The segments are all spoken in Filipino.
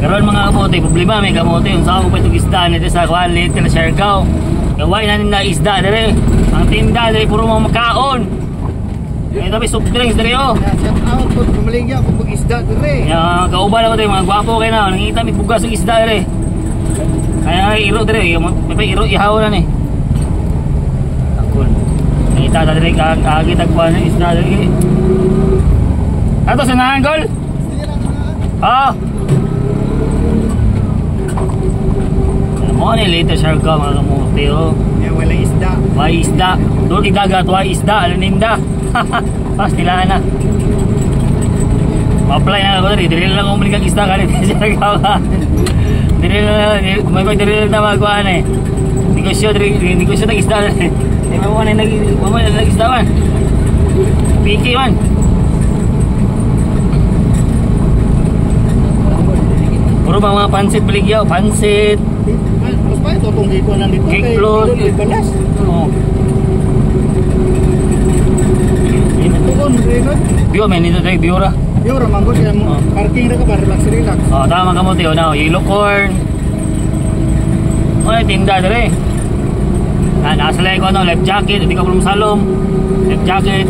Karon mga kamote, problema may kamote yung sa ako pa itong isda nito sa Kualit, na Siargao. Gawin natin na isda dire. Ang tinda dire puro mga makaon. Ito may soft drinks dire oh. Shout out po pumaligya ko pag isda dire. Ya, kauban ako dire mga gwapo kay na. Nangita mi bugas ng isda dire. Kaya iro dire, may iro ihaw na ni. Akon. Nangita ta dire agi tagpuan ng isda dire. Ato sa nangol. Ah. Ano later Siargao mga kamote oh. Kaya walang isda. Why isda? Doon dagat, why isda? Ano ninda? Pas nilaan na. Ma-apply na ako rin. Dili lang umuling kang isda ka rin. Siargao ka. May pag-dili na magawa na eh. Negosyo ng isda. Eh, mamuha na nag-isda man. Piki man. Puro mga pansit baligyaw. Pansit. Mas pa ito itong hiko nandito. Cake float. Oo. Biyo, may nito tayo, biyo ra. Biyo ra, manggod yan mo. Parking na ka ba, relax. Oo, tama ka mo tayo na. Yellow corn. O, tinda dere. Nasa lang ko, life jacket. Hindi ka pulong salom. Life jacket.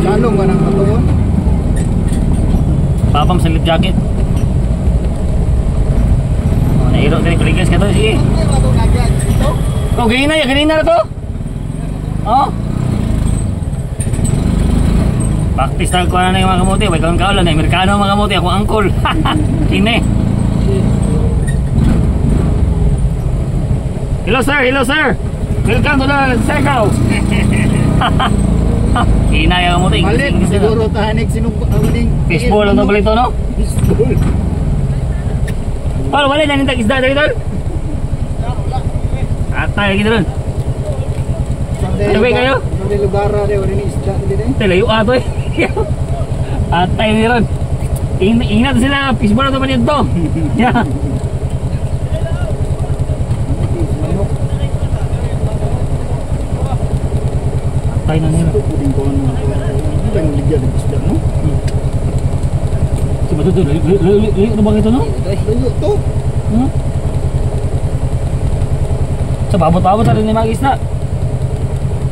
Salong ka ng katuon. Papam sa life jacket. O, nairo tayo, kuligas ka to. Sige. O, ganina na to. O. Practice na ko na yung mga kamote. May kaon-kaon lang. Amerikano mga kamote. Ako angkol. Kine. Hello sir. Welcome to the Siargao. Kina yung kamote. Malit. Siguro tahanik sinubing. Fishball ang ito no? Fishball. Paano balik na nintag isda dito? Atay lagi doon. Sabay kayo? Sa lugar na wala ni isda dito eh. Layo ato eh. Atay ni ron. Ingat sila, fishball na naman ito. Yeah. Atay na nila. Puding ko ano. Hindi lang ligyan ng isda no? Coba tu layo na bang ito no? Layo to. So pabot-pabot na rin ni mga isda.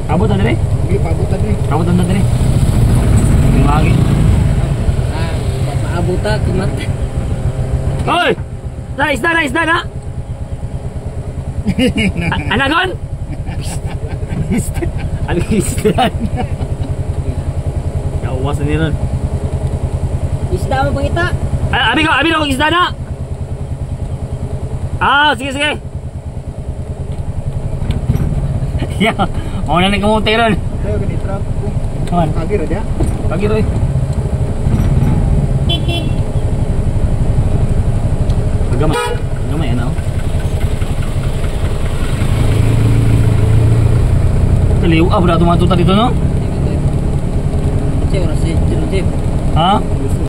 Pabot na rin? Hindi, pabutan eh. Pabot na rin. Yung lagi. Maabuta, kumat. Hoy! Isda na! Anagon? Ano isda? Kawas na nila. Isda mo pangita. Abi ko kung isda na! Sige. Yeah, mau na kamote ron. Kaya ganitra ko. Kaman. Kagir aja. Pagi roy. Gamay ano? Kaliw abra tumatuta dito no? Cewek rasa jeruk. Ha?